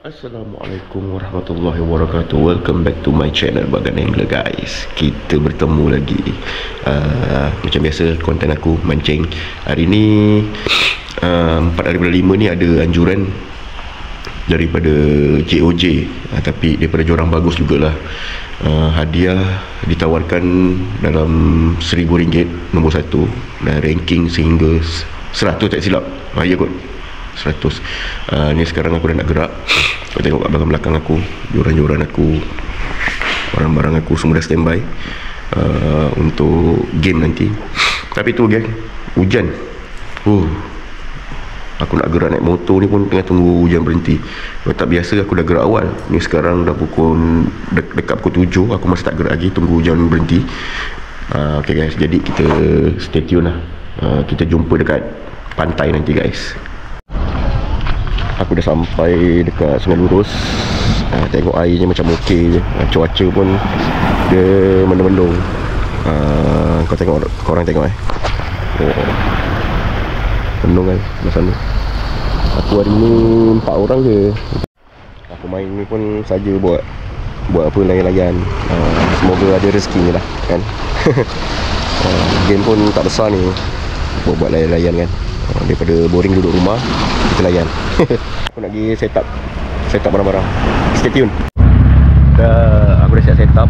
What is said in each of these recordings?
Assalamualaikum warahmatullahi wabarakatuh. Welcome back to my channel Bagan Angler guys. Kita bertemu lagi. Macam biasa konten aku mancing. Hari ni 4 hari bulan 5 ni ada anjuran daripada JOJ, tapi daripada jorang bagus jugalah. Hadiah ditawarkan dalam RM1,000 nombor 1 dan ranking sehingga 100 tak silap. Ya kot, 100. Ni sekarang aku dah nak gerak. Kau tengok kat belakang aku, joran-joran aku, barang-barang aku semua dah standby untuk game nanti. Tapi tu geng, hujan. Aku nak gerak naik motor ni pun tengah tunggu hujan berhenti. Kalau tak biasa aku dah gerak awal. Ni sekarang dah pukul dekat pukul 7, aku masih tak gerak lagi, tunggu hujan berhenti. Okay guys, jadi kita stay tune lah. Kita jumpa dekat pantai nanti guys. Aku dah sampai dekat Sungai Lurus. Tengok airnya macam okey je. Cuaca pun dia mendung-mendung. Kau tengok, korang tengok penuh kan belah sana. Aku hari ni 4 orang je. Aku main ni pun saja buat apa, layan-layan. Semoga ada rezeki lah kan. Game pun tak besar ni, buat layan-layan kan. Daripada boring duduk rumah, kita layan. Aku nak pergi set up barang-barang. Stay tune. Aku dah set up.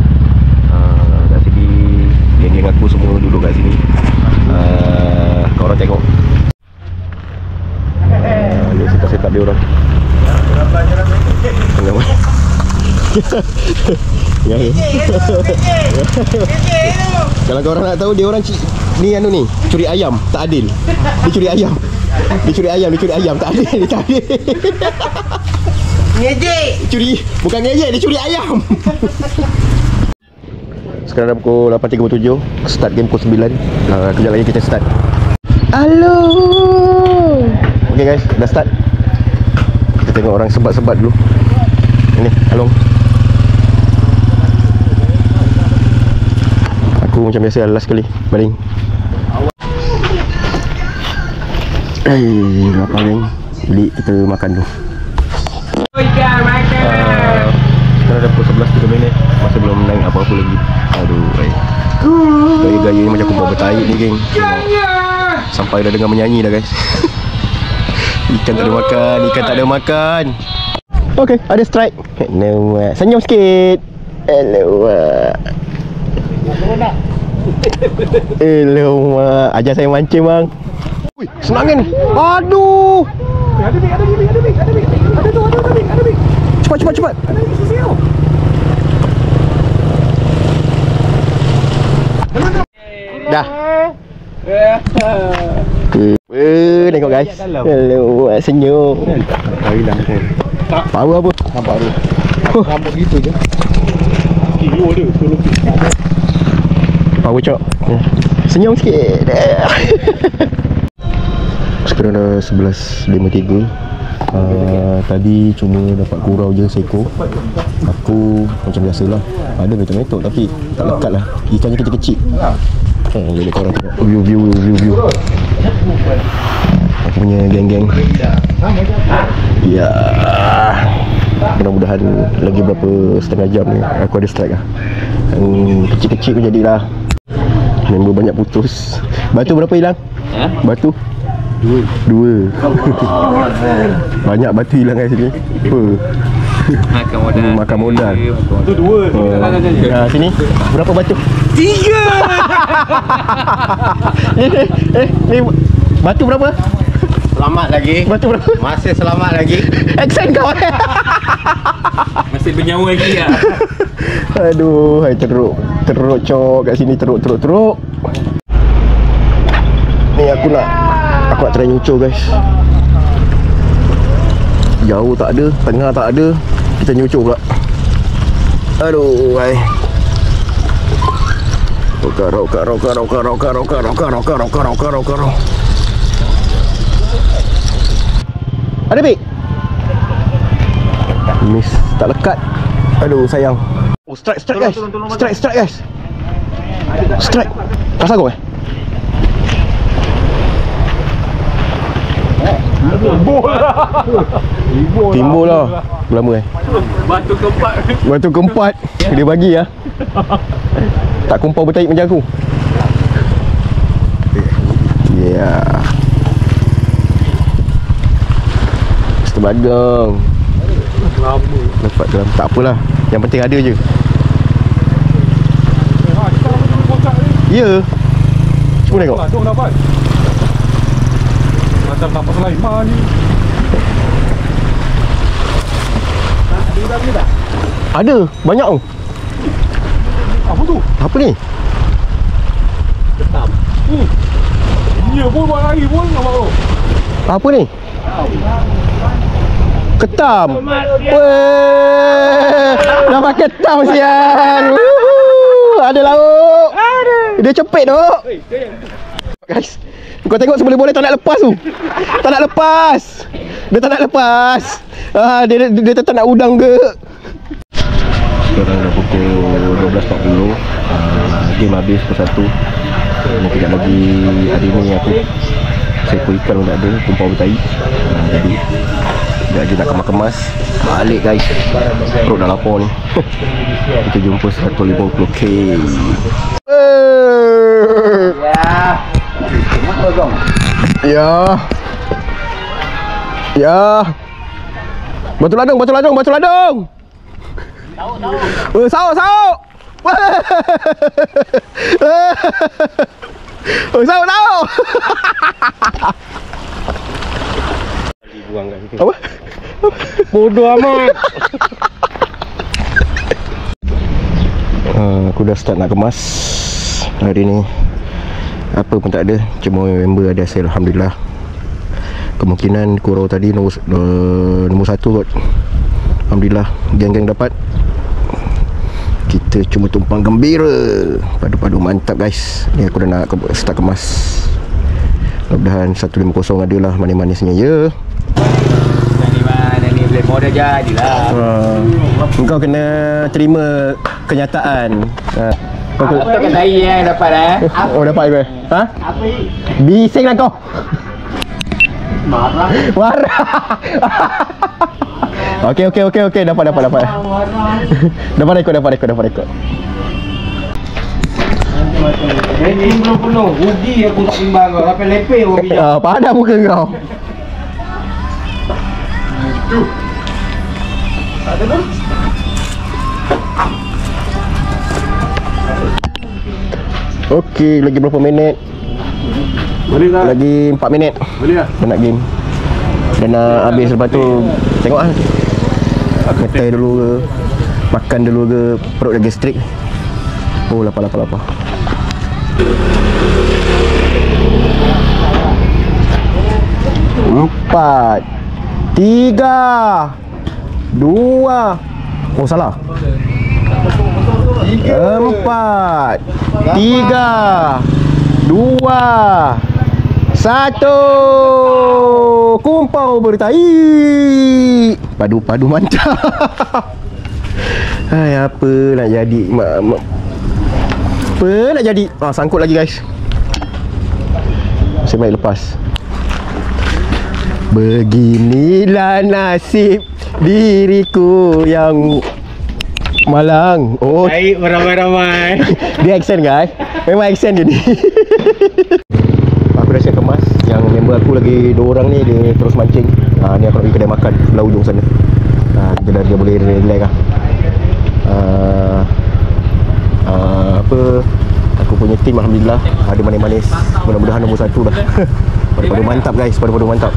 Kat sini geng-geng aku semua duduk kat sini. Korang tengok. Ni set up dia orang. Tengok. Kalau korang nak tahu, dia orang ni curi ayam, tak adil. Dia curi ayam. Tak adil, tak adil. Ngejek. Bukan ngejek, dia curi ayam. Sekarang dah pukul 8.37. Start game pukul 9. Kejap lagi kita start. Halo. Okay guys, dah start. Kita tengok orang sebat-sebat dulu. Ini, Along. Aku macam biasa last kali baling. Lapar geng. Jadi kita makan dulu. Sekarang dah pukul 11.3. Masih belum naik apa-apa lagi. Aduh, gaya-gaya ni macam aku buat bertaik ni geng. Sampai dah dengar menyanyi dah guys. Ikan tak ada makan. Okay, ada strike. Hello, senyum sikit. Hello. Mak, ajar saya mancing bang. Ui, senang kan? Aduh. Ada big. Cepat. Dah. Tengok guys. Hello, senyum. Hilang kan. Power apa? Nampak tu. Rambut gitu je. Kilo dia, power cok. Senyum sikit. Sekarang dah 11.53. Tadi cuma dapat kurau je seko. Aku macam biasalah, ada metok-metok tapi tak lekat lah. Ikannya kecil-kecil. Jadi korang tengok view. Aku punya geng-geng. Ya, mudah-mudahan lagi berapa setengah jam ni aku ada strike lah. Kecil-kecil pun jadilah. Member banyak putus. Batu berapa hilang? Batu? 2. Banyak batu hilang kat sini. Makan modal. Tu 2. Sini berapa batu? 3. Ni batu berapa? Selamat lagi. Batu berapa? Masih selamat lagi. Accent kau. Masih bernyawa lagi lah. Aduh, teruk cok kat sini, teruk. Ni aku nak try nyucur guys. Jauh tak ada, tengah tak ada, kita nyucur pula. Aduh, Rokar. Ada big. Miss, tak lekat. Aduh, sayang. Oh, strike guys. Strike guys. Strike. Pasal kau Timbul lah. Berapa Batu keempat. Dia bagi lah. Tak kumpau bertaik macam aku. Ya. Mr. Bagong. Dapat dalam. Tak apalah. Yang penting ada je. Ya. Cuba tengok. Macam tak pasal Iman ni. Ada. Banyak tu. Apa tu? Apa ni? Ketam. Iya pun buat lagi pun nampak tu. Apa ni? Ketam. Weh. Dapat ketam sial. Ada lauk. Dia cepit tu. Guys, kau tengok seboleh-boleh tak nak lepas tu. Tak nak lepas. Dia tak nak lepas. Dia tetap nak udang ke. Sekarang dah pukul 12.40. Game habis pukul 1. Mungkin sekejap lagi hari ni aku seekor ikan pun tak ada, kumpau bertahi. Jadi sekejap je nak kemas-kemas balik guys. Perut dah lapar ni. Kita jumpa 150k. Ya. Ya. Batu ladung. Tahu. Sauk. Sauk. Buang kat situ. Apa? Bodoh amat. Aku dah start nak kemas hari ni. Apa pun tak ada, cuma member ada hasil, alhamdulillah. Kemungkinan kurau tadi nombor 1 kot. Alhamdulillah, geng-geng dapat. Kita cuma tumpang gembira. Padu-padu mantap guys. Ni aku dah nak start kemas. Mudah-mudahan 150 adalah manis-manisnya ya. Ni boleh modal jadilah. Kau kena terima kenyataan. Apa kan saya yang dapat Oh dapat ke? Ha? Apa ni? Bising lah kau. Marah. Okey. Dapat. Dapat rekod. Ini belum penuh. Rugi aku timbang kau. Sampai lepeh aku bijak. Padan muka kau. Tak ada tu. Okey, lagi berapa minit? Boleh tak? Lagi 4 minit. Boleh tak? Nak game. Dan nak habis lepas tu tengok lah. Ngetai dulu ke, makan dulu ke, perut dah gastrik. Oh, lapar. 4 3 2. Oh salah. 4 3 2 1. Kumpau bertahi. Padu-padu mantap. Hai, apa nak jadi? Apa nak jadi? Sangkut lagi guys. Saya baik lepas. Beginilah nasib diriku yang malang. Oh, Baik beramai-ramai. dia accent guys. Memang accent dia ni. Aku dah siap kemas. Yang member aku lagi 2 orang ni, dia terus mancing. Ni aku nak pergi kedai makan sebelah ujung sana. Kita dah dia boleh relax lah. Apa, aku punya team alhamdulillah ada manis-manis. Mudah-mudahan nombor 1 dah. Padu-padu mantap guys, padu-padu mantap.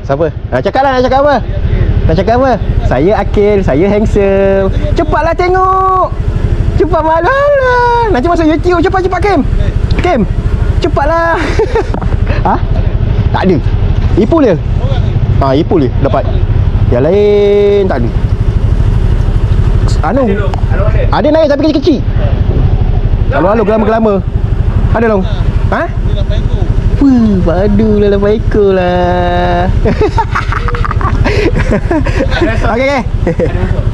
Siapa? Nak cakap apa? Saya Akil, saya handsome. Cepatlah tengok. Cepat malah. Nanti masuk YouTube. Cepat Kim. Cepatlah. Tak ada. Ipul dia. Ipul dia dapat. Yang lain tak ada. Ada naik tapi kecil-kecil. Halo gelama-gelama. Ada long. Padu lah 8 ekor lah. Okey.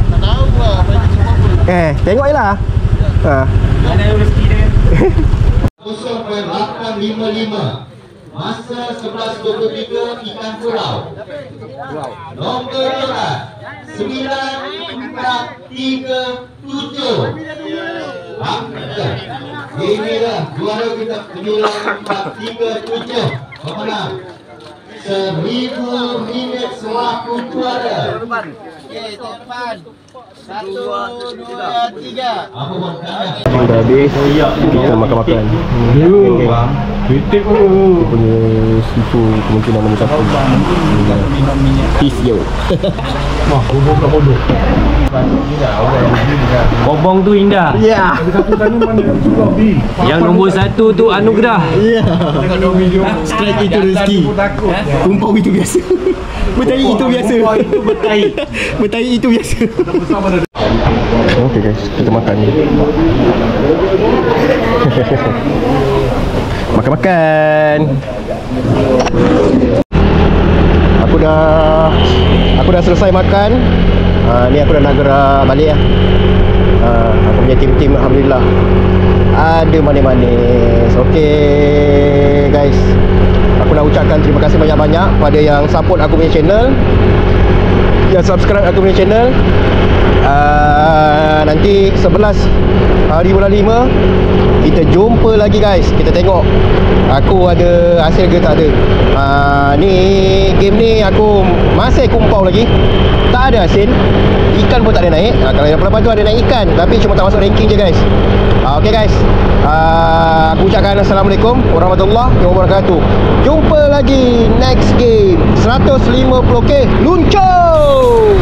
Tak tahu lah. Tengok je lah. Mana rezeki dia? 0.855 Masa 11.23 ikan kurau. Nombor juara 9437. Inilah juara kita 9437. Pemenang 1000 minit selaku juara. Okey, depan. 1, 2, 3. Apa buat kalian? Dah habis. Kita makan-makan. Titik Dia punya sifu kemungkinan nombor 1. Peace yo. Wah, bubuk kat bodoh. Kobong tu indah. Ya. Ada satu tanu mana suka B. Yang nombor 1 tu anugerah. Ya. Strike itu rezeki. Kumpau itu biasa. Bertai itu biasa. Itu bertai. Bertai itu biasa. Okey guys, kita makan. Makan-makan. Aku dah selesai makan. Ni aku dah nak gerak balik lah. Aku punya tim-tim alhamdulillah ada manis-manis. Okey guys, aku nak ucapkan terima kasih banyak-banyak pada yang support aku punya channel, yang subscribe aku punya channel. Nanti 11 hari bulan 5 kita jumpa lagi guys. Kita tengok aku ada hasil ke tak ada. Ni game ni aku masih kumpau lagi, tak ada hasil. Ikan pun tak ada naik. Kalau yang lepas tu ada naik ikan, tapi cuma tak masuk ranking je guys. Okay guys, aku ucapkan Assalamualaikum warahmatullahi wabarakatuh. Jumpa lagi next game 150k luncur.